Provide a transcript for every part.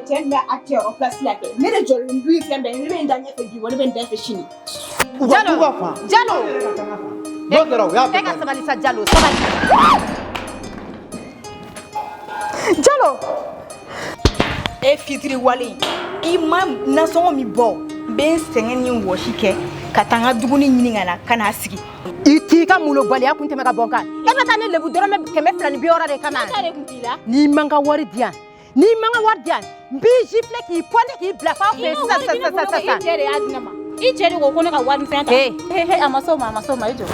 cɛ bɛ a kɛyɔrɔ place la kɛ ne de jɔlen du fɛn bɛɛ ne bɛ n da ɲɛfɛ bi wa ne bɛ n da fɛ sini Jalo n'o kɛra o y'a bɛɛ ka sabali sa Jalo sabali Jalo e fitiri wale I ma nasɔngɔ min bɔ n bɛ n sɛgɛn ni wɔsi kɛ ka taa n ka duguni ɲini ka na ka n'a sigi I t'i ka molobaliya kun tɛmɛ ka bɔ n kan e bɛ taa ne lebu dɔrɔmɛ 260 de kama n'i man ka wari di yan n b'i gifler k'i pointer k'i bila f'a fɛ sisan I cɛ de y'a di ne ma I cɛ de ko ko ne ka wari fɛn ta a ma s'o ma I jɔ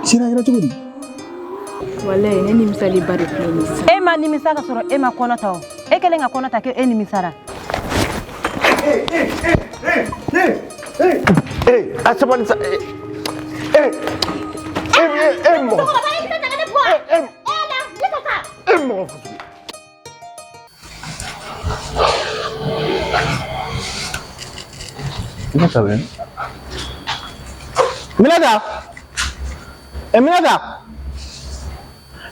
sira kɛra cogo di wallahi ne nimisali ba de filɛ nin sisan e ma nimisa ka sɔrɔ e ma kɔnɔ ta o e kɛlen ka kɔnɔ ta k'e nimisara a sabali sa mɔgɔ Minata ben.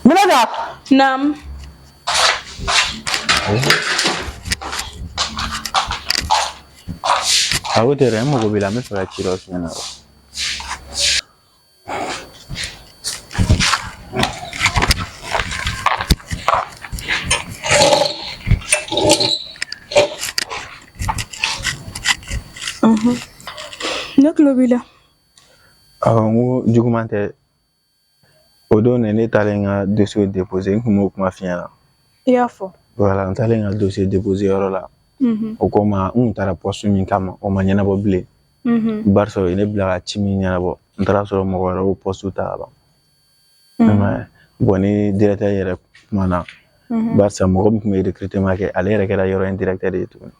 Minata. Naam. Aku tere mo go bila me fara chiro sina. Globila. Ngo jugumante odo ne talenga dossier déposé kuma kuma fiana. Ya fo. Voilà, on talenga dossier déposé orola. O koma tara poste min kama o ma nyana bo ble. Barso ine bla chimi nyana bo. Ntara so mo wara o poste ta ba. Mais boni directeur yere mana. Barsa mo ko me recrutement ke ale yere kera yoro directeur de tout.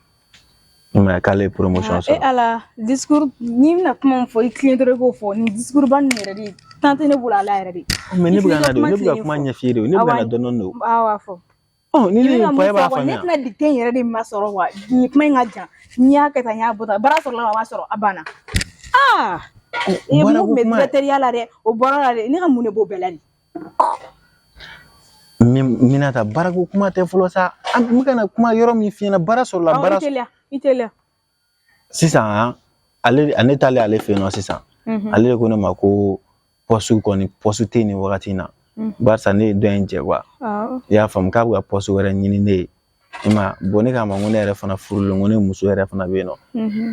Mais kale promotion ça. Et ala discours ni na kuma fo I client de ko fo ni discours ban ne yɛrɛ tante ne bula ala yɛrɛ de. Mais ne buga na do ne buga kuma nya fiire ne buga na donon no. Awa fo. Oh ni ne pa ba fa nya. Ne na dicté yɛrɛ de ma sɔrɔ wa ni kuma nga jan ni ya ka ta nya bota bara sɔrɔ la ma sɔrɔ abana. Ah. E mo me secrétariat la de o bɔra la de ne ka mun ne bo bɛlɛ ni. Minata barago kuma tɛ fɔlɔ sa an kana kuma yɔrɔ min fiina bara sɔrɔ la bara Itelia. Sisan ale ane tale ale fe no sisan ale ko ne ma ko poste koni poste te ni wakati na barsa ne do en je kwa ya fam ka bua poste wera nyini ne ima bone ka ma ngone yɛrɛ fana furulu ngone muso yɛrɛ fana be no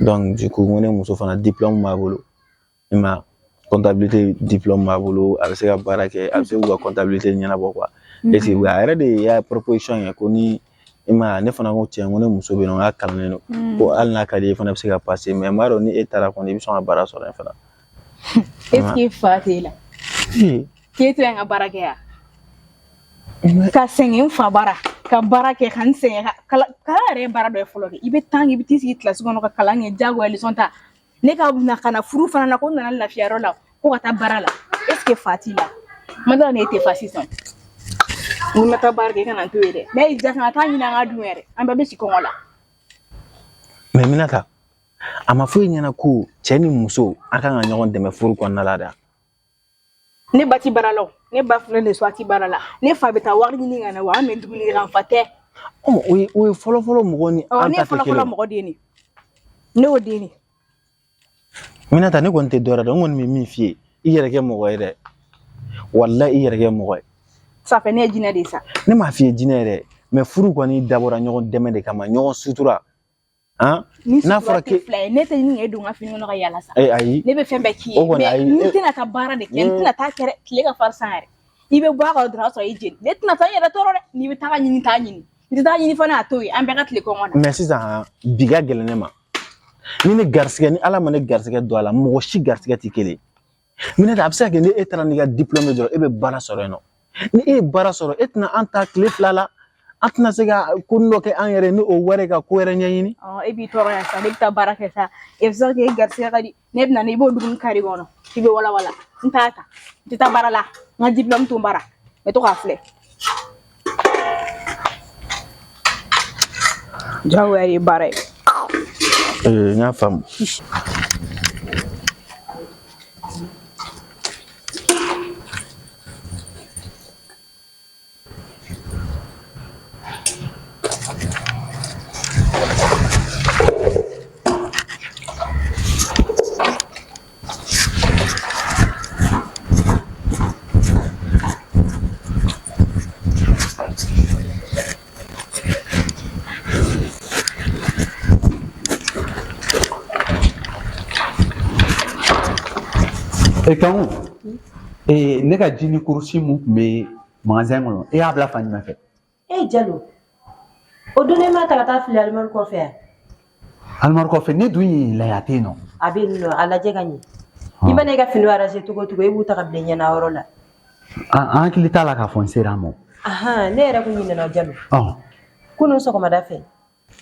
donc du coup ngone muso fana diplôme ma bolo ima comptabilité diplôme ma bolo a bɛ se ka baara kɛ a bɛ se ka comptabilité ɲɛnabɔ quoi est-ce que a yɛrɛ de ya proposition ye ko ni ima ne fana ko tiɲɛ ngone muso be no a kalannen no ko al na ka di fana bɛ se ka passer mais maro ni e taara kɔni I bɛ sɔn ka baara sɔrɔ en fana est-ce que fa te la ke to nga baara kɛ ya ka sɛgɛn fa baara ka baara kɛ kan sɛgɛn kala yɛrɛ baara dɔ fɔlɔ kɛ I bɛ temps I bɛ t'i sigi classe kɔnɔ ka kalan kɛ jago leçon ta ne ka na kana furu fana na ko nana lafiya yɔrɔ la ko ka taa baara la est-ce que fa ti la madame ne te fa sisan mun na taa baara kɛ kana to ye dɛ ne yi ja kana taa ɲini an ka dun yɛrɛ an bɛɛ bɛ si kɔngɔ la mais Minata a ma foyi ɲɛna ko cɛ ni muso a kan ka ɲɔgɔn dɛmɛ furu kɔnɔna la da ne ba ti baara la ne ba filɛ de so a ti baara la ne fa bɛ taa wari ɲini ka na wa an bɛ dumuni kɛ kan fa tɛ o ye fɔlɔ mɔgɔ ni an ta tɛ kelen ne mɔgɔ de ne o de ne Minata ne kɔni tɛ dɔra dɔn n kɔni bɛ min f'i ye I yɛrɛ kɛ mɔgɔ ye dɛ wallahi I yɛrɛ kɛ mɔgɔ ye ça fait ne jinɛ de sa ne m'a f'i ye jinɛ yɛrɛ mais furu kɔni dabɔra ɲɔgɔn dɛmɛ de kama ɲɔgɔn sutura n'a fɔra ke ne tɛ ɲini don ka fini kɔnɔ ka yala sa ayi ne bɛ fɛn bɛɛ k'i ye mais n tɛna taa baara de kɛ n tɛna taa kɛ tile ka fari san yɛrɛ I bɛ bɔ a ka dɔrɔn sɔrɔ I jeni ne tɛna taa n yɛrɛ tɔɔrɔ dɛ n'i bɛ taa ɲini taa ɲini n tɛ taa ɲini fana a to ye an bɛɛ ka tile kɔngɔ na mais sisan bi ka gɛlɛn ne ma ni ne garisɛgɛ ni Ala ma ne garisɛgɛ don a la mɔgɔ si garisɛgɛ tɛ kelen Minata a bɛ se ka kɛ ni e taara n'i ka diplôme dɔrɔn e bɛ baara sɔrɔ yen nɔ ni e ye baara sɔrɔ e tɛna an ta tile 2 la an tɛna se ka ko dɔ kɛ an yɛrɛ ni o wari ka ko wɛrɛ ɲɛɲini e b'i tɔɔrɔ yan sa ne bɛ taa baara kɛ sa e bɛ se ka kɛ e garisɛgɛ ka di ne bɛ na I b'o dumuni kari kɔnɔ I bɛ wala wala n t'a ta n tɛ taa baara la n ka diplôme to n bara n bɛ to k'a filɛ jagoya de ye baara ye n y'a faamu Et quand et ne ka jini kurusi mu me magasin kɔnɔ e y'a bila fan jumɛn fɛ Jalo o don ne ma ta ka taa fili alimari kɔfɛ alimari kɔfɛ ne dun y'i la a tɛ yen nɔ a bɛ yen nɔ a lajɛ ka ɲɛ i ma ne ka fini arranger cogo cogo e b'u ta ka bila ɲɛna yɔrɔ la an hakili t'a la k'a fɔ n sera a ma ne yɛrɛ kun ɲinɛna Jalo kunun sɔgɔmada fɛ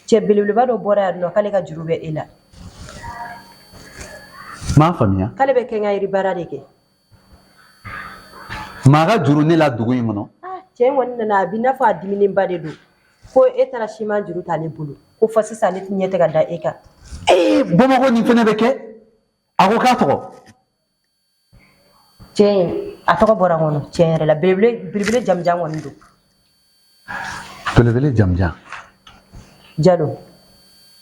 cɛ belebeleba dɔ bɔra yan nɔ k'ale ka juru bɛ e la m'a faamuya k'ale bɛ kɛ n ka yiri baara de kɛ maa ka juru ne la dugu in kɔnɔ cɛ in kɔni nana a b'i n'a fɔ a diminenba de don ko e taara siman juru t'ale bolo ko fɔ sisan ale ɲɛ tɛ ka da e kan Bamakɔ nin fɛnɛ bɛ kɛ a ko k'a tɔgɔ cɛ in a tɔgɔ bɔra n kɔnɔ tiɲɛ yɛrɛ la belebele jamujan kɔni don belebele jamujan Jalo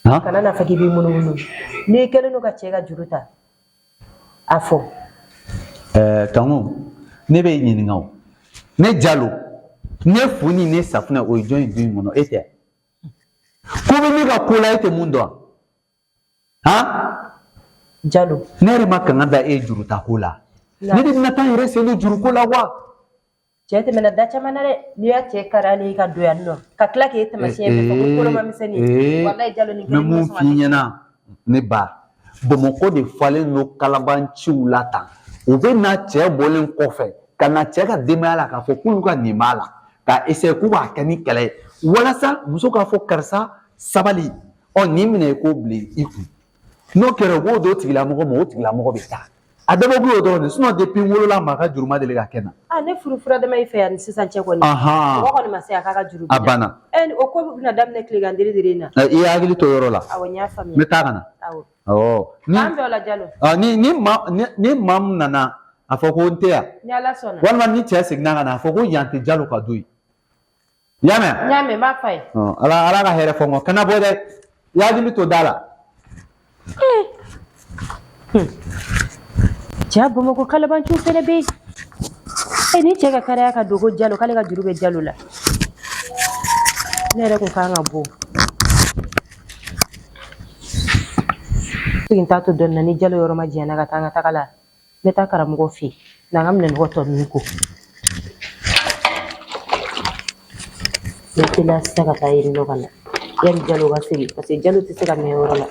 kana na fɔ k'i b'i munumunu n'i kɛlen don ka cɛ ka juru ta a fɔ Tango ne bɛ ɲininka o ne Jalo ne funi ne safunɛ o ye jɔn ye du in kɔnɔ e tɛ ko bɛ ne ka ko la e tɛ mun dɔn Jalo ne yɛrɛ ma kanga da e juru ta ko la ne de bɛna taa n yɛrɛ seli juru ko la wa cɛ tɛmɛna da caman na dɛ n'i y'a cɛ kari ale ka don yan nɔ ka tila k'e taamasiyɛn bɛɛ fɔ ko kolomamisɛnnin walayi Jalo nin kelen mun f'i ɲɛna ne ba Bamakɔ de falen don kalabanciw la tan u bɛ na cɛ bɔlen kɔfɛ ka na cɛ ka denbaya la k'a fɔ k'olu ka nin b'a la ka essayer k'u b'a kɛ ni kɛlɛ ye walasa muso k'a fɔ karisa sabali nin minɛ i k'o bilen i kun n'o kɛra u b'o d'o tigilamɔgɔ ma o tigilamɔgɔ bɛ taa a dabɔ b'o dɔrɔn de sinon depuis n wolola maa ka juru ma deli ka kɛ na ne furufura dama i fɛ yan ni sisan cɛ kɔni mɔgɔ kɔni ma se a k'a ka juru a banna o ko bɛna daminɛ tilegan diri in na i y'a hakili to yɔrɔ la awɔ n y'a faamuya n bɛ taa ka na k'an bɛn o la Jalo ni maa min nana a fɔ ko n tɛ yan ni Ala sɔnna walima ni cɛ seginna ka na a fɔ ko yan tɛ Jalo ka du ye i y'a mɛn n y'a mɛn n b'a f'a ye Ala ka hɛrɛ fɔ n kɔ kana bɔ dɛ i hakili to da la cɛ Bamakɔ kalabanciw fɛnɛ bɛ yen ni cɛ ka kariya ka dogo Jalo k'ale ka juru bɛ Jalo la ne yɛrɛ kun kan ka bɔ n t'a to dɔɔnin na ni Jalo yɔrɔ ma jɛna ka taa n ka taga la n bɛ taa karamɔgɔ fɛ yen n'an ka minɛnɔgɔ tɔ ninnu ko n bɛ teliya sisan ka taa yen nɔ ka na yanni Jalo ka segin parce que Jalo tɛ se ka mɛn yɔrɔ la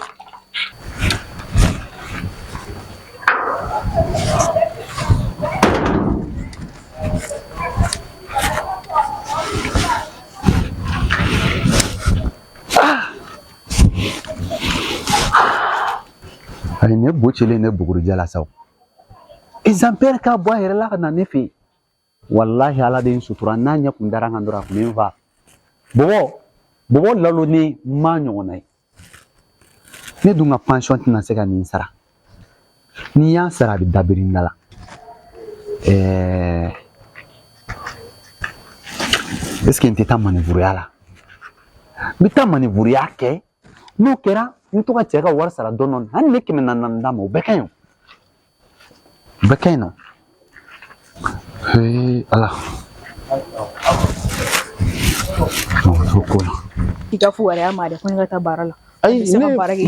ne bocelen ne bugurujala sa exemplaire ka bɔ a yɛrɛ la ka na ne fɛ yen wallahi Ala de n sutura n'a ɲɛ kun dara n kan dɔrɔn a kun bɛ n fa bɔbɔ laloni ma ɲɔgɔnna ye ne dun ka pension tɛna se ka nin sara ni y'a sara a bɛ dabiri n da la est-ce que n tɛ taa manivuruya la n bɛ taa manivuruya kɛ n'o kɛra n to ka cɛ ka wari sara dɔɔnin hali ne 400 d'a ma o bɛɛ ka ɲi o bɛɛ ka ɲi nɔ Ala i ka fu wɛrɛ ma dɛ ko ne ka taa baara la ayi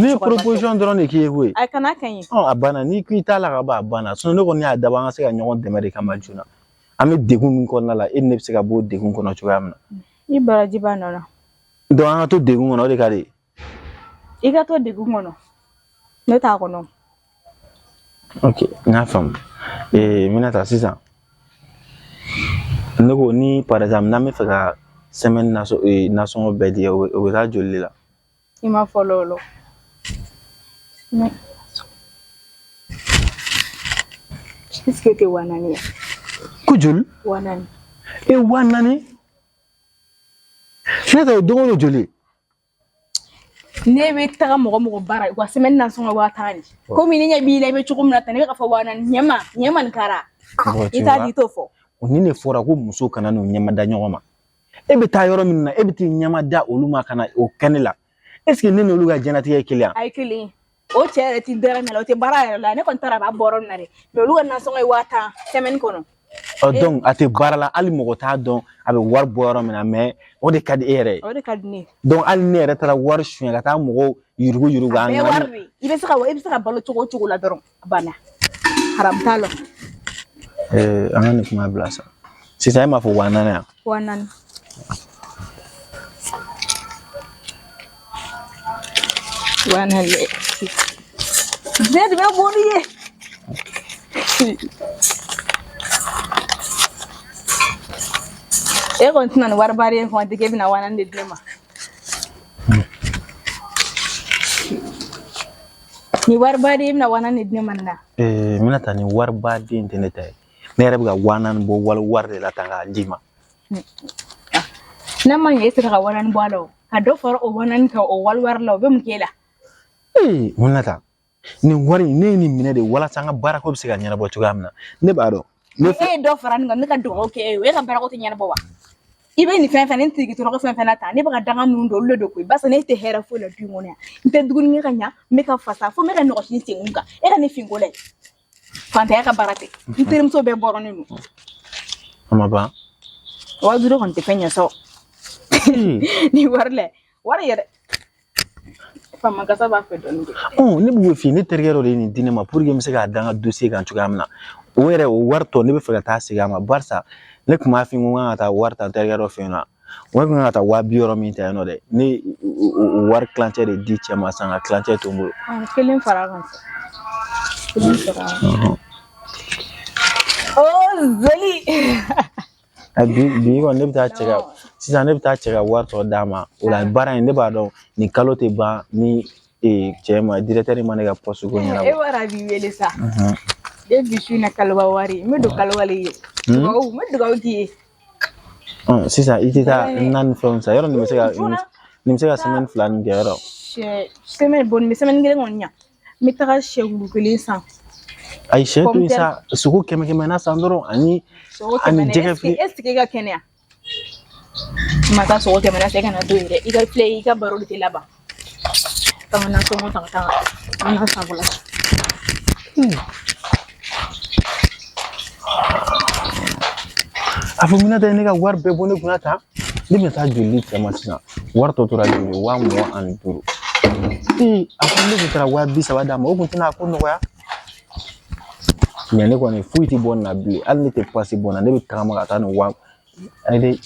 ne proposition dɔrɔn de k'i ye koyi a kana ka ɲi a banna ni k'i t'a la ka ban a banna sinon ne kɔni y'a dabɔ an ka se ka ɲɔgɔn dɛmɛ de kama joona an bɛ degun min kɔnɔna la e ni ne bɛ se ka bɔ degun kɔnɔ cogoya min na i baraji b'a nɔ na donc an ka to degun kɔnɔ o de ka di i ka to degun kɔnɔ ne t'a kɔnɔ ok n y'a faamu Minata sisan ne ko ni par exemple n'an bɛ fɛ ka semaine nasɔngɔ bɛɛ di o bɛ taa joli la i ma fɔlɔ o la est-ce que tɛ 400 ye ko joli 400 400 ne tɛ don o don joli ne bɛ taga mɔgɔ baara wa semaine nasɔngɔ 1000 komi ni ɲɛ b'i la i bɛ cogo min na tan ne bɛ ka fɔ 400 ɲɛma nin kara i t'a di t'o fɔ ni ne fɔra ko muso kana n'o ɲɛma da ɲɔgɔn ma e bɛ taa yɔrɔ min na e bɛ t'i ɲɛma da olu ma kana o kɛ ne la est-ce que ne n'olu ka diɲɛlatigɛ ye kelen a ye kelen o cɛ yɛrɛ ti dara la o tɛ baara yɛrɛ la ne kɔni taara a b'a bɔ yɔrɔ min na dɛ mais olu ka nasɔngɔ ye 1000 semaine kɔnɔ donc a tɛ baara la hali mɔgɔ t'a dɔn a bɛ wari bɔ yɔrɔ min na mais o de ka di e yɛrɛ ye o de ka di ne donc hali ne yɛrɛ taara wari suɲɛ ka taa mɔgɔw yurugu a bɛɛ wari de i bɛ se ka balo cogo o cogo la dɔrɔn a banna haram t'a la an ka nin kuma bila sa sisan e m'a fɔ 400 yan 400 Zed bɛ boli ye e kɔni tɛna nin wari baari ye kɔni tɛ k'e bɛna 400 de di ne ma ni wari baari ye e bɛna 400 de di ne ma nin na n bɛna taa ni wari baden tɛ ne ta ye ne yɛrɛ bɛ ka 400 bɔ wari de la tan k'a d'i ma n'a ma ɲɛ e sera ka 400 bɔ a la o ka dɔ fara o 400 kan o wari la o bɛ mun k'e la mun na ta nin wari ne ye nin minɛ de walasa an ka baarako bɛ se ka ɲɛnabɔ cogoya min na ne b'a dɔn e ye dɔ fara nin kan ne ka dugawu kɛ e ye e ka baarako tɛ ɲɛnabɔ wa i bɛ nin fɛn fɛn ne tigi tɔɔrɔ fɛn fɛn na tan ne bɛ ka danga minnu don olu de don koyi basa ne tɛ hɛrɛ foyi la du in kɔnɔ yan n tɛ dumuni kɛ ka ɲa n bɛ ka fasa fo n bɛ ka nɔgɔsi sen kun kan e ka ne finko la fantanya ka baara tɛ n terimuso bɛɛ bɔrɔnen don a ma ban 500 kɔni tɛ fɛn ɲɛ sɔrɔ ni wari lɛ wari yɛrɛ fama kasa b'a fɛ dɔɔnin ne b'o f'i ye ne terikɛ dɔ de ye nin di ne ma pour que n bɛ se k'a da n ka dossier kan cogoya min na o yɛrɛ o wari tɔ ne bɛ fɛ ka taa segin a ma barisa ne tun b'a f'i ye ko n kan ka taa wari ta n terikɛ dɔ fɛ yen nɔ o kun kan ka taa 260 min ta yen nɔ dɛ ne o wari kilancɛ de di cɛ ma san ka kilancɛ to n bolo kelen fara kan kelen fara zoli bi kɔni ne bɛ taa cɛ ka sisan ne bɛ taa cɛ ka wari tɔ d'a ma o la baara in ne b'a dɔn nin kalo tɛ ban ni cɛ ma directeur ma ne ka poste ko ɲɛnabɔ e wara b'i wele sa e bi su na kaloba wari n bɛ don kalobale ye n bɛ dugawu k'i ye sisan i tɛ taa naani fɛnw san yɔrɔ nin bɛ se ka semaine 2 nin kɛ yɔrɔ semaine bon semaine kelen kɔni ɲa n bɛ taga sɛ wulu kelen san ayi sɛ to yen sa sogo 100 na san dɔrɔn ani jɛgɛ fili est ce que e ka kɛnɛya ma taa sogo 100 na se ka na to yen dɛ i ka filɛ i ka baro de tɛ laban k'an na sɔngɔ ta ka taa an ka san fɔlɔ a fɔ Minata ne ka wari bɛɛ bɔ ne kunna tan ne bɛna taa joli cɛ ma sisan wari tɔ tora joli 225 a fɔ ne tun taara 230 d'a ma o tun tɛna ko nɔgɔya mais ne kɔni foyi tɛ bɔ nin na bilen hali ne tɛ pasi bɔ n na ne bɛ tagama ka taa nin wa ayi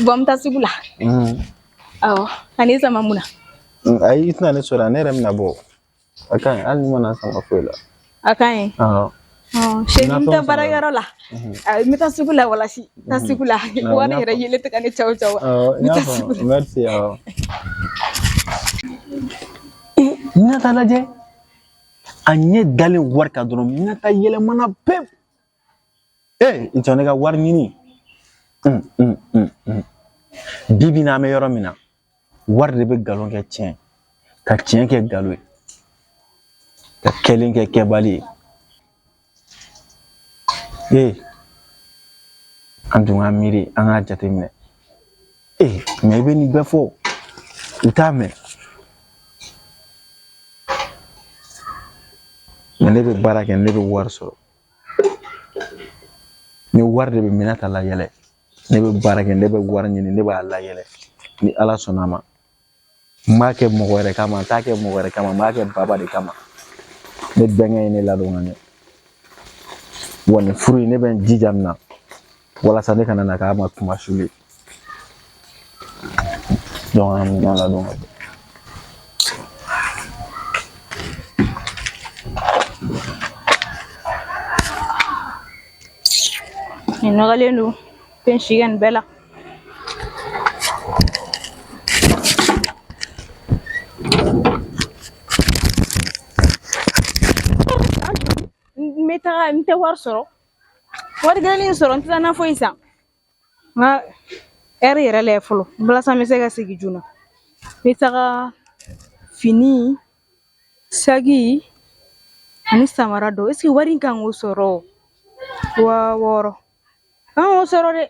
bɔn n taa sugu la awɔ ani sama mun na ayi i tɛna ne sɔrɔ ne yɛrɛ bɛna bɔ a ka ɲi hali ni ma na sama foyi la a ka ɲi sɛni n tɛ baarakɛyɔrɔ la n bɛ taa sugu la walasi taa sugu la wari yɛrɛ yelen tɛ ka ne caw caw n bɛ taa sugu la merci awɔ Minata lajɛ a ɲɛ dalen wari kan dɔrɔn Minata yɛlɛmana pewu i tɔ ne ka wari ɲini bi bi in na an bɛ yɔrɔ min na wari de bɛ nkalon kɛ tiɲɛ ka tiɲɛ kɛ nkalon ye ka kɛlen kɛ kɛbali ye an tun ka miiri an k'a jateminɛ mais i bɛ nin bɛɛ fɔ u t'a mɛn mais ne bɛ baara kɛ ne bɛ wari sɔrɔ ni wari de bɛ Minata layɛlɛ ne bɛ baara kɛ ne bɛ wari ɲini ne b'a layɛlɛ ni Ala sɔnna ma n b'a kɛ mɔgɔ wɛrɛ kama n t'a kɛ mɔgɔ wɛrɛ kama n b'a kɛ Baba de kama ne bɛnkɛ ye ne ladon ka ɲɛ wa nin furu in ne bɛ n jija nin na walasa ne kana na k'a ma kuma suli donc an bɛ ladon ka ɲɛ nin nɔgɔlen don fɛn si kɛ nin bɛɛ la n bɛ taga n tɛ wari sɔrɔ wari gɛlɛnnin sɔrɔ n tɛ taa na foyi san n ka ɛri yɛrɛ lajɛ fɔlɔ walasa n bɛ se ka segin joona n bɛ taga fini sagi ani samara dɔ est ce que wari in kan k'o sɔrɔ 6000 kan k'o sɔrɔ dɛ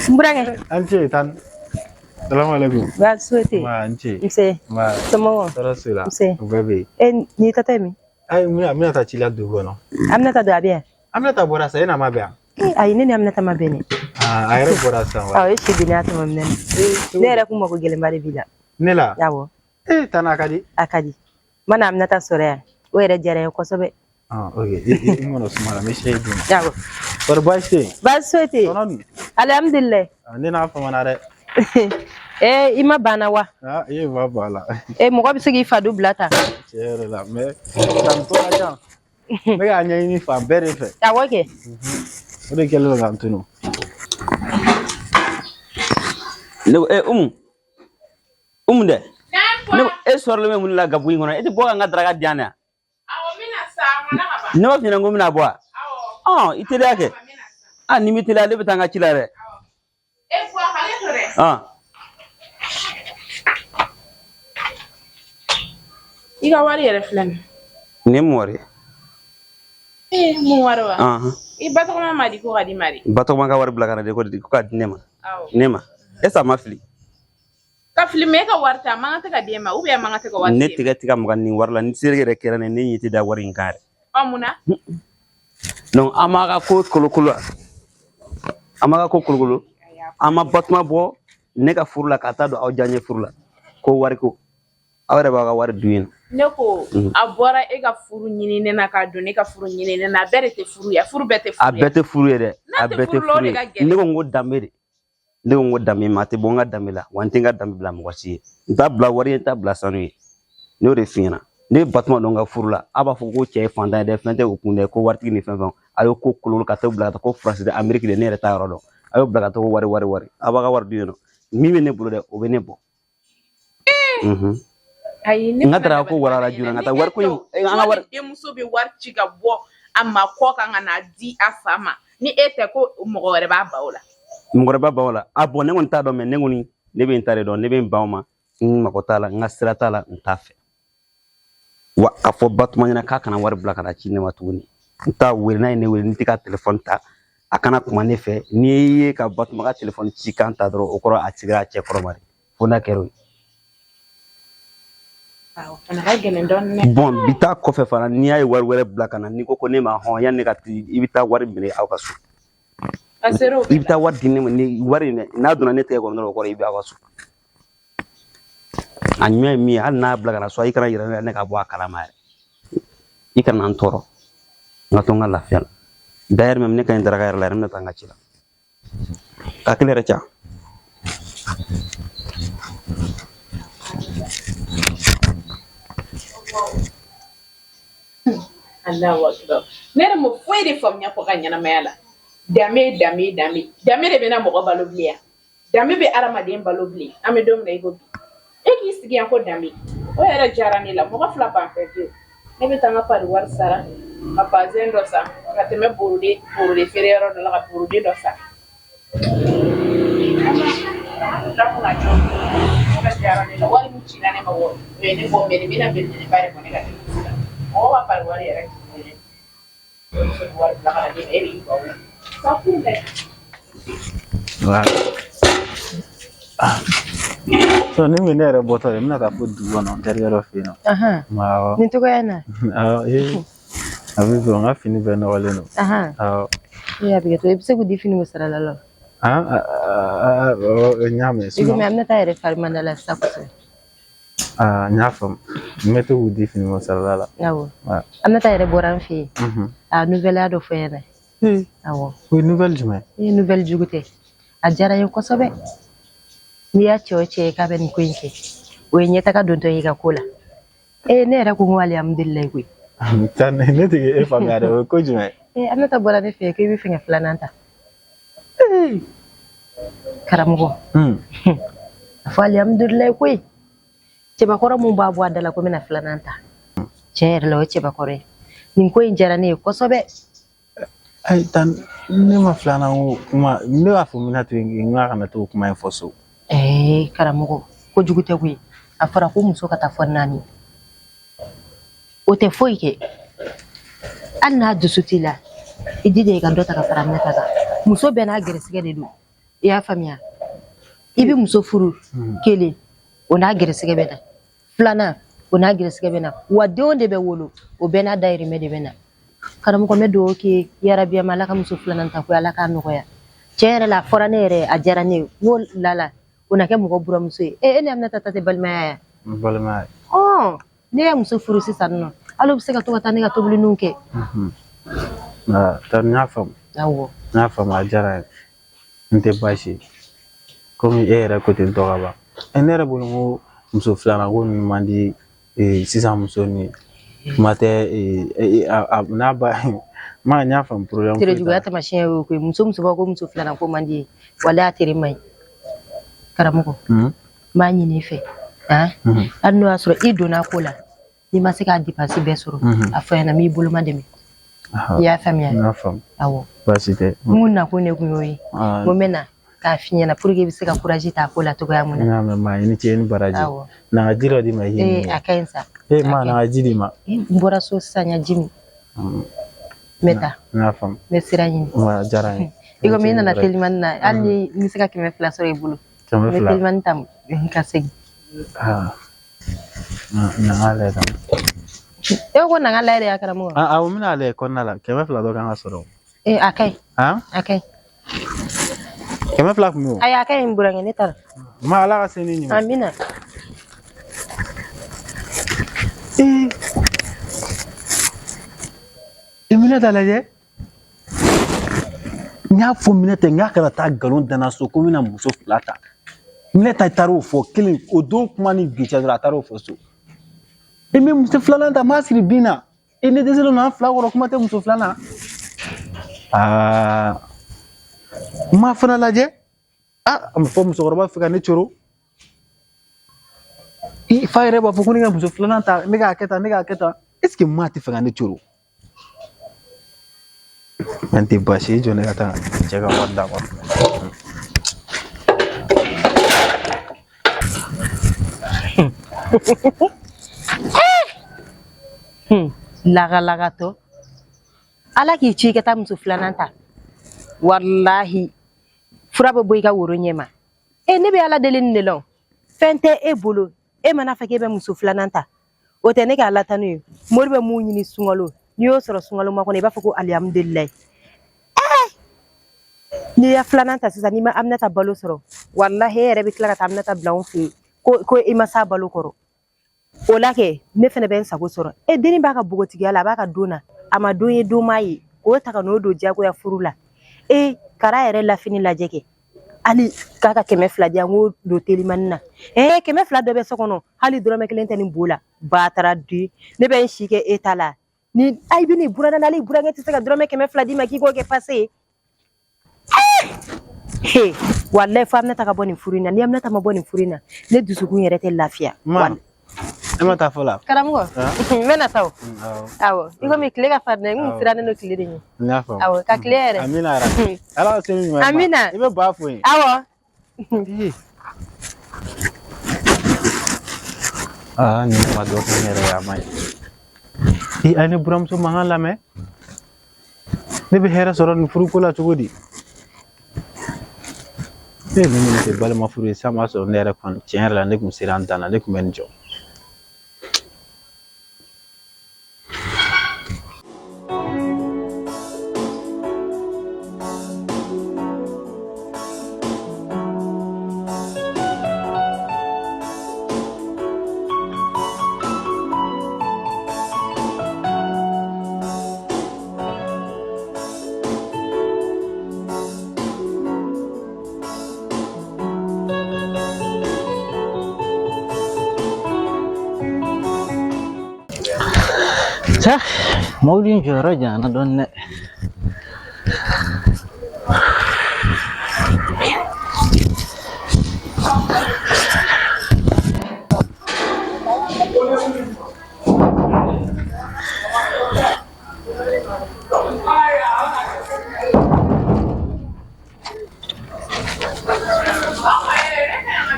Mburange. Anche tan. Assalamualaikum. Ba suete. Ma anche. Mse. Ma Tomo. tarasula. Mse. Bebe. Ni tatemi. Ai mina ta chila dugo no. Amnata do abia. Amina ta bora sa ina mabia. Ay ne amnata mabene. Ayre bora sa wa. Shi binata mamnen. Ne era kuma ko gele mbare bila. Nela. Yawo. Tana kadi. Akadi. Mana amnata sore. Were jere ko sobe. Okay. Imono sumala me shey dum. Yawo. Por baiste. Ba suete. Sonon. Alhamdulillah. Ni na fa manare. Ima bana wa. Ye va bala. Mo bi sigi fadu blata. Chere la me. Tanto la jan. Me ga nya ni fa bere fe. Yawo ke. Ode kelo ga antuno. Ne de. Ne sorle me mun la gabu ngona. Eti boga ngadraga diana. Awo mina sa mwana kaba. Ne wa fina ngomina boa. Itele yake. Ni mitele ale betanga chilare. Kwa hale tore. Iga wari yere flan. Ne mori. Mu wari wa. Bato kama madi ko kadi mari. Bato manga wari blakana de ko kadi nema. Nema. Esa mafli. Ka filme ka warta manga te ka dema ou bien manga te ka warta. Ne tiga mugani warla ni sergere kerane ne yiti da wari ngare. Amuna? Non amaga ko kolokolo. Amaga ko kolokolo. Ama batma bo ne ka furula ka ta do aw janye furula. Ko wari ko. Awre ba ga wari duyin. Ne ko abora e ka furu nyini ne na ka do ne ka furu nyini ne na berete furu ya furu bete furu. A bete furu de. A bete furu. Ne ko ngo dambe. Ne ko ngo dambe mate bonga dambe la. Wantinga dambe bla mo wasi. Nta bla wari nta bla sanu. Ne o de fina. Ne batma do nga furula. Aba fo ko che fanda de fente ko kunde ko warti ni fenfan. Ayo ko kolol ka to bla ko France de Amerique de ne reta rodo. Ayo bla ka to wari. Aba ga war duyin. Mi me ne bulo de o be ne bo. Ngadra ko wala juna ngata war ko nga war de muso be war ciga bo amma ko kan na di afama ni ete ko mo gore ba bawla abone ngon ta do men ngoni ne be intare do ne be bawma makotala ngasira tala ntafe wa afo batuma nyana ka kana war blaka da chine matuni nta wele ne wele ntika telephone ta akana kuma ne fe ni ye ka batuma ka telephone ci kan ta dro okoro a cigra che koromari fona kero. Bon bita kofe fana ni ay war wele blaka na ni ko ne ma hon ya ne ka ti ibita war mire aw kasu asero ibita war dinne ni wari ne na duna ne te ko no ko ibi aw kasu anya mi hal na blaka na so ikara yira ne ka bo akala ma ikana antoro ngato ngala fial dayer mem ne kan dara gair la remna tanga ci la akile recha Allahu akbar. Nere mo foi de fam nya ko ganya na mayala. Dame de bena mo baloblia. Dame be arama de balobli. Ame dom na igo. E ki sigi an ko dame. O era jarani la mo ka fla pa fete. Ne be tanga pa war sara. Apa zendo sa. Ka teme burude ferero de la burude do sa. Rakuna jo. Ka jarani la wali mu china ne ma wo. Be ne bo me ne bina be ne bare ko ne ka. O wa pa wari era. So ni mi nere botore mina ka fudu wono derrière fino. Ma Ni to yana. Abi zo nga fini be no wale no. Ya bi to ebse gudi fini musara lalo. Nyame so. Igo me amna tayre farmanda la sakuso. Nyafam meto gudi fini musara lala. Yawo. Amna tayre boran fi. Nouvelle ado fere. Awo. Oui, nouvelle jume. Nouvelle jugute. Ajara yo kosobe. Ni ya choche ka ben kwinke. We nyeta ka donto yiga kula. Ne era ko ngwali amdillah gwi. Tan ne te e famia do ko jume. Amna ta bola ne fe ke bi finga flananta. Karamugo. Afali amdillah gwi. Cheba kora mu babu adala ko mena flananta. Cher lo cheba kore. Ninko injara ne kosobe. Ai tan ne ma flana kuma ne wa fumina to ngwa kana to kuma enfoso. Karamugo ko jugute gwi afara ko muso kata fonnani. O te foike. Anna dusutila I jija ka dɔ ta ka fara Aminata kan. Muso bɛɛ n'a gɛrɛsɛgɛ de don. I y'a faamuya. I bɛ muso furu kelen o n'a gɛrɛsɛgɛ bɛ na. Filanan o n'a gɛrɛsɛgɛ bɛ na. Wa denw de bɛ wolo o bɛɛ n'a dayirimɛ de bɛ na. Karamɔgɔ n bɛ dugawu k'i ye yarabi Ala ka muso filanan ta ko Ala k'a nɔgɔya. Tiɲɛ yɛrɛ la a fɔra ne yɛrɛ a diyara ne ye. N ko Lala o na kɛ mɔgɔ buramuso ye. E ni Aminata ta tɛ balimaya ye. Balimaya. Ne ye muso furu sisan nɔ hali bɛ se ka to ka taa ne ka tobiliniw kɛ. N y'a faamu. Awɔ. N y'a faamu a diyara n ye. N tɛ baasi ye. Komi e yɛrɛ ko ten tɔ ka ban. Ne yɛrɛ bolo n ko muso filanan ko ninnu man di sisan muso ni kuma tɛ n'a ba n y'a faamu problème. Tere juguya taamasiyɛn y'o ko ye muso b'a ko muso filanan ko man di ye walahi a tere man ɲi. Karamɔgɔ n b'a ɲini i fɛ hali n'o y'a sɔrɔ i donna ko la n'i ma se k'a dépense bɛɛ sɔrɔ a fɔ n b'i bolo ma dɛmɛ. I y'a faamuya. N y'a faamu. Awɔ. Baasi tɛ. Mun na ko ne kun y'o ye. N ko n bɛ na k'a f'i ɲɛna pour que i bɛ se ka courage ta ko la cogoya mun na. N y'a mɛn maa i ni ce i ni baraji. Awɔ. Na n ka ji dɔ d'i ma i k'i min. A ka ɲi sa. Ma na n ka ji d'i ma. N bɔra so sisan n ya ji min. N bɛ taa. N y'a faamu. N bɛ sira ɲini. A diyara n ye. I komi i nana telimani na hali ni n bɛ se ka 200 sɔrɔ i bolo. 200. N bɛ telimani ta ka segin. Na n k'a lajɛ tan. E ko na n ka lajɛ de ya karamɔgɔ. Awɔ n bɛna lajɛ kɔnɔna la 200 dɔ kan ka sɔrɔ. A ka ɲi. A ka ɲi. 200 kun bɛ yen o. Ayi a ka ɲi n burankɛ ne taara. Ma Ala ka se ni ɲuman. Amina. Aminata lajɛ. N y'a fɔ Minɛta n k'a kana taa nkalon danna so ko n bɛna muso 2 ta. Minɛta taara o fɔ kelen o don kuma ni bi cɛ dɔrɔn a taara o fɔ so. I bɛ muso 2nan ta m'a siri bin na. Ne dɛsɛlen don an 2 kɔrɔ kuma tɛ muso 2nan. N m'a fana lajɛ. A bɛ fɔ musokɔrɔba fɛ ka ne coro. I fa yɛrɛ b'a fɔ ko ne ka muso 2nan ta ne k'a kɛ tan ne k'a kɛ tan. Est ce que maa tɛ fɛ ka ne coro. N tɛ baasi ye jɔ ne ka taa cɛ ka wari d'a ma. Laga-laga Ala k'i ci ka taa muso 2nan ta wallahi fura bɛ bɔ i ka woro ɲɛ ma. Ne bɛ Ala deli nin de la fɛn tɛ e bolo e mana fɛ k'e bɛ muso 2nan ta o tɛ ne ka Ala tanu ye. Mori bɛ mun ɲini sunkalo n'i y'o sɔrɔ sunkalo ma kɔnɔ i b'a fɔ ko alhamdulilayi. N'i ya 2nan ta sisan n'i ma Aminata balo sɔrɔ wallahi e yɛrɛ bɛ tila ka taa Aminata bila anw fɛ yen ko i ma s'a balo kɔrɔ. O la kɛ ne fɛnɛ bɛ n sago sɔrɔ. Denni b'a ka bogotigiya la a b'a ka don na a ma don ye don m'a ye k'o ta ka n'o don diyagoya furu la. Kara yɛrɛ lafini lajɛ kɛ hali k'a ka 200 di yan n k'o don telimani na. 200 dɔ bɛ so kɔnɔ hali dɔrɔmɛ 1 tɛ nin bo la batara du ne bɛ n si kɛ e ta la ni ayi bɛ nin burankɛ hali burankɛ tɛ se ka dɔrɔmɛ 200 d'i ma k'i k'o kɛ pase. Wallahi fo Aminata ka bɔ nin furu in na ni Aminata ma bɔ nin furu in na ne dusukun yɛrɛ tɛ lafiya. E ma taa fɔ la. Karamɔgɔ n bɛna taa o. Awɔ i komi tile ka farin dɛ n kun sirannen don tile de ɲɛ. N y'a faamu. Awɔ ka tile yɛrɛ. Amina yɛrɛ. Ala ka se ni ɲuman ye. Amina. I bɛ ba fo yen. Awɔ. Nin kuma dɔ kɛ n yɛrɛ ye a ma ɲi. A ni buramuso mankan lamɛn. Ne bɛ hɛrɛ sɔrɔ nin furuko la cogo di? Ne ye min kɛ balima furu ye sisan b'a sɔrɔ ne yɛrɛ kɔni tiɲɛ yɛrɛ la ne kun sera n dan na ne kun bɛ nin jɔ. Mauling jora jana donne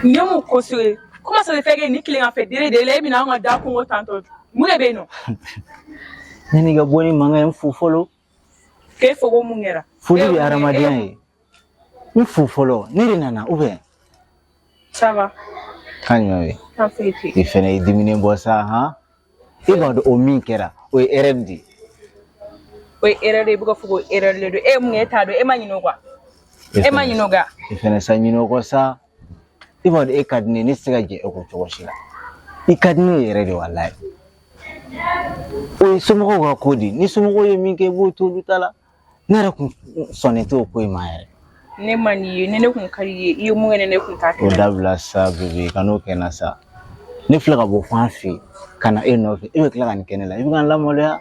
Nemu kosue comment ça se fait que ni client fait dire de lait mina nga da ko tanto mu de be no nini ga boni manga en fu folo K'e fɔ ko mun kɛra? Foli bɛ hadamadenya ye. Ni fu fɔlɔ ne de nana ou bien? Ça va. Kan ɲɔ ye. T'en fais plus. I fɛnɛ ye diminen bɔ sa han. I b'a dɔn o min kɛra o ye erreur de ye. O ye erreur de ye i bɛ ka fɔ ko erreur de don. E ye mun kɛ e t'a dɔn e ma ɲinɛ o kɔ. E ma ɲinɛ o kɔ. I fɛnɛ sa ɲinɛ o kɔ sa. I b'a dɔn e ka di ne ye ne tɛ se ka jɛ e kɔ cogo si la. I ka di ne ye yɛrɛ de walayi. O ye somɔgɔw ka ko de ni somɔgɔw ye min kɛ i b'o to olu ta la. Ne yɛrɛ kun sɔnnen t'o ko in ma yɛrɛ. Ne man di ye ni ne kun ka di ye i ye mun kɛ ne kun t'a kɛ. O dabila sa bebe ka n'o kɛ na sa. Ne filɛ ka bɔ fan fɛ ka na e nɔfɛ e bɛ tila ka nin kɛ ne la i bɛ ka n lamaloya.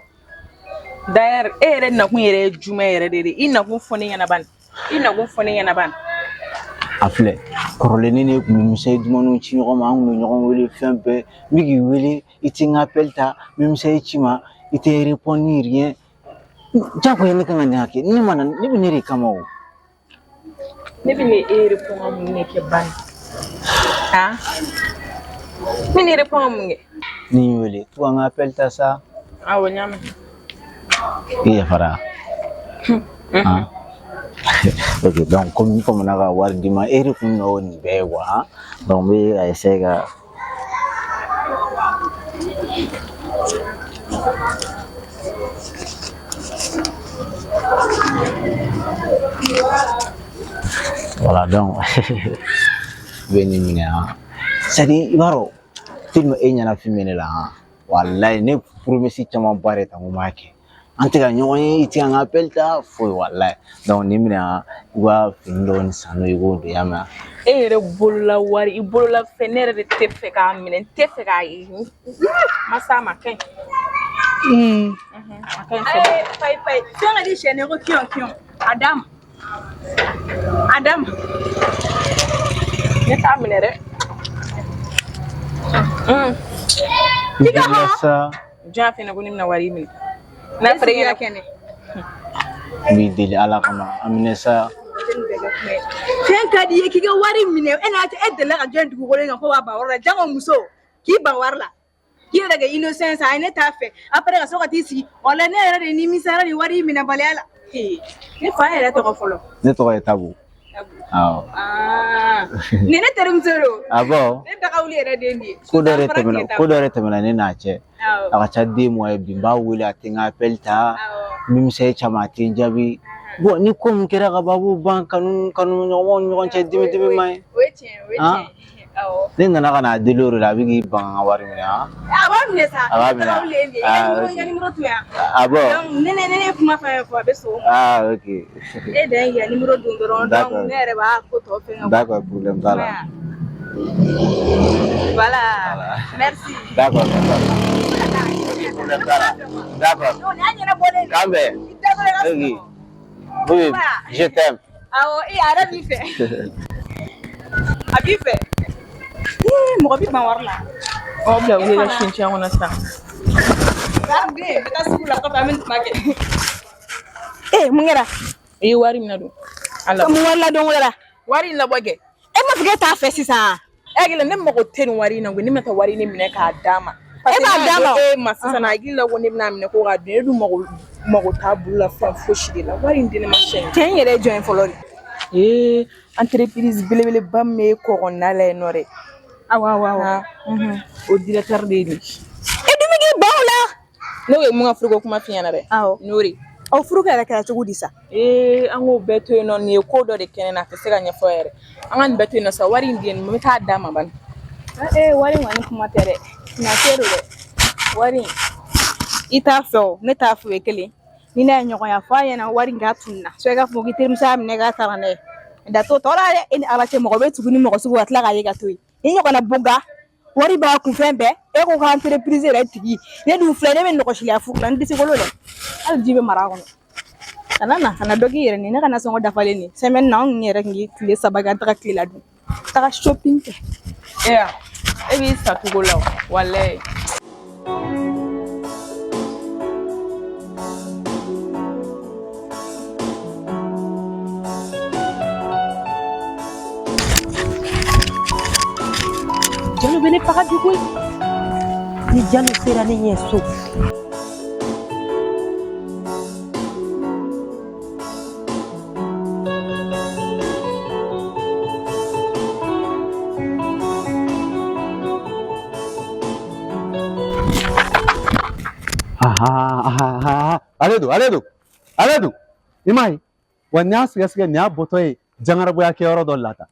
D'ailleurs e yɛrɛ nakun yɛrɛ ye jumɛn yɛrɛ de ye i nakun fɔ ne ɲɛna bani i nakun fɔ ne ɲɛna bani. A filɛ kɔrɔlen ne kun bɛ misɛn dumuni ci ɲɔgɔn ma an kun bɛ ɲɔgɔn wele fɛn bɛɛ n bɛ k'i wele i tɛ n ka appel ta n bɛ misɛn ci ma i tɛ répondre ni rien jagoya ne kan ka nin hakɛ ne ma na ne bɛ ne de kama o. Ne bɛ ne e répondre mun ne kɛ bani han ne ne répondre mun kɛ. Ni n wele to an ka appel ta sa. Awɔ ɲa mɛn. I yafara. Ok donc comme ni fɔmana ka wari di ma e de kun nɔ nin bɛɛ ye quoi donc n bɛ a essayer ka. Voilà donc bɛ nin minɛ han c'est à dire i b'a dɔn tellement e ɲɛna fɛn min ne la han walayi ne promesse caman ba de ta n ko n b'a kɛ an tɛ ka ɲɔgɔn ye i tɛ ka n ka appel ta foyi walayi donc nin minɛ han i b'a fini dɔɔni san n'o ye i b'o don y'a mɛn. E yɛrɛ bolola wari i bolola fɛn ne yɛrɛ de tɛ fɛ k'a minɛ n tɛ fɛ k'a ye masa a ma kaɲi. A kaɲi fɛ. Fayi fɛn ka di sɛ ne ko kiɲɔ a d'a ma a d'a ma ne t'a minɛ dɛ. I ka hɔn. Jɔn fɛnɛ ko ne bɛna wari minɛ. N'a fɔra e ɲɛna kɛnɛ. N b'i deli ala kama a minɛ sa. Fɛn ka di ye k'i ka wari minɛ e n'a tɛ e delila ka jɔn dugukolo in kan ko b'a ban wari la jango muso k'i ban wari la k'i yɛrɛ kɛ innocent sa a ye ne t'a fɛ après ka sɔrɔ ka t'i sigi o la ne yɛrɛ de nimisara ni wari minɛ baliya la. Ne fa yɛrɛ tɔgɔ fɔlɔ. Ne tɔgɔ ye Tabu. Awɔ. Ni ne terimuso don. Ah bon. Ne dagawuli yɛrɛ den de ye. Ko dɔ yɛrɛ tɛmɛna ne n'a cɛ. A ka ca den mois ye bi n b'a wele a tɛ n ka appel ta ni misɛn caman a tɛ n jaabi. Bon ni ko min kɛra ka ban a b'o ban kanu ɲɔgɔnw ni ɲɔgɔn cɛ dimi ma ye. O ye tiɲɛ o ye tiɲɛ. Awɔ. Ne nana ka n'a deli o de la a bɛ k'i ban n ka wari minɛ han. A b'a minɛ sa. A b'a minɛ. I ka numéro to yan. Ah bon. Donc ne kuma fɛn fɔ a bɛ sɔn. Ah ok. E dan ye k'i ka numéro don dɔrɔn donc ne yɛrɛ b'a ko tɔ fɛn. D'accord problème t'a la. Voilà. Merci. D'accord. D'accord. Kan bɛn. Ok. Oui, je t'aime. Awɔ a yɛrɛ b'i fɛ. A b'i fɛ. Mɔgɔ b'i ban wari la. Ɔ bila wuli ka sin tiɲɛ kɔnɔ sisan. Bɛ taa sugu la kɔfɛ an bɛ tuma kɛ. Mun kɛra? I ye wari minɛ don. Mun wari ladon wɛrɛ? Wari in labɔ kɛ. E ma fɔ k'e t'a fɛ sisan. Hakili ne mago tɛ nin wari in na koyi ne ma taa wari in minɛ k'a d'a ma. E b'a d'a ma. E ma sisan a hakili la ko ne bɛna minɛ ko k'a dun e dun mago t'a bolo la fɛn fosi de la wari in di ne ma sɛn. Cɛ in yɛrɛ ye jɔn ye fɔlɔ de. Entreprise belebeleba min bɛ kɔkɔna la yen nɔ dɛ. Awɔ. O directeur de ye nin. E dun bɛ k'i ban o la. Ne ye mun ka furuko kuma f'i ɲɛna dɛ. Awɔ. N'o de. Aw furu yɛrɛ kɛra cogo di sa? An k'o bɛɛ to yen nɔ nin ye ko dɔ de kɛ ne na a tɛ se ka ɲɛfɔ yɛrɛ. An ka nin bɛɛ to yen nɔ sa wari in di yen n bɛ taa d'a ma bani. Wari in kɔni kuma tɛ dɛ. Nafɛ don dɛ. Wari in i t'a fɛ o ne t'a fɛ o ye kelen. Ni ne ye ɲɔgɔn ye fɔ a ɲɛna wari in k'a tununa. So i k'a fɔ k'i terimuso y'a minɛ k'a taara n'a ye. Da t'o tɔ la dɛ e ni ala cɛ mɔgɔ bɛ tugu ni mɔgɔ sugu ka tila k'a ye ka to yen. Ni ɲɔgɔnna bonga wari b'a kun fɛn bɛɛ e ko ka entreprise yɛrɛ tigi ne dun filɛ ne bɛ nɔgɔsiliya furu la n tɛ se kolo dɛ. Hali ji bɛ mara a kɔnɔ. Kana dɔ k'i yɛrɛ ni ne kana sɔngɔ dafalen ni semaine na anw yɛrɛ tun ye tile 3 kɛ an taga tile la dun taga shopping kɛ e b'i sa cogo la walayi. Jalo bɛ ne faga bi koyi ni Jalo sera ne ɲɛ so aledu imai wanya siga nya botoy jangara boya ke yoro dollata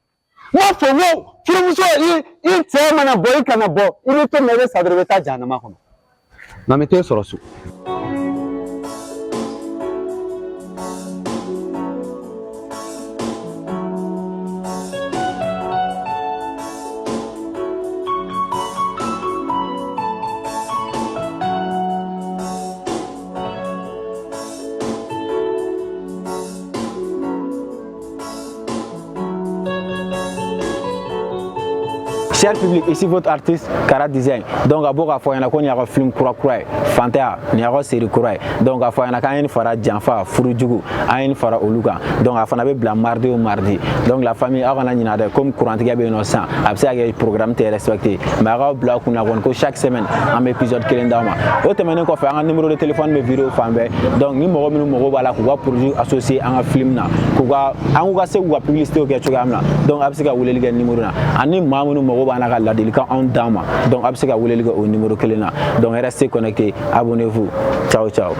ma fomo furumuso i te mana boy kana bo ile to mebe sadre beta janama kono na mete sorosu. Cher public, ici votre artiste Kara Design. Donc à boka fo yana ko nya ko film kura Fanta nya ko série kura. Donc à fo yana kan une fara janfa furujugu, a une fara oluka. Donc à fana be bla mardi au mardi. Donc la famille a kana nyina de comme courant ga be innocent. Abse aga programme te respecté. Mais aga bla kuna gon ko chaque semaine un épisode kelen dama. O temene ko fa un numéro de téléphone me vidéo fambe. Donc ni mo mo bala ko produit associé en film na. Ko ga an ko se ko publicité o ke chogamna. Donc abse ga wuleli ga numéro na. Ani mamu mo bana ka ladilika on dama. Donc abse ga wuleli ga au numéro kelen na. Donc restez connectés, abonnez-vous. Ciao ciao.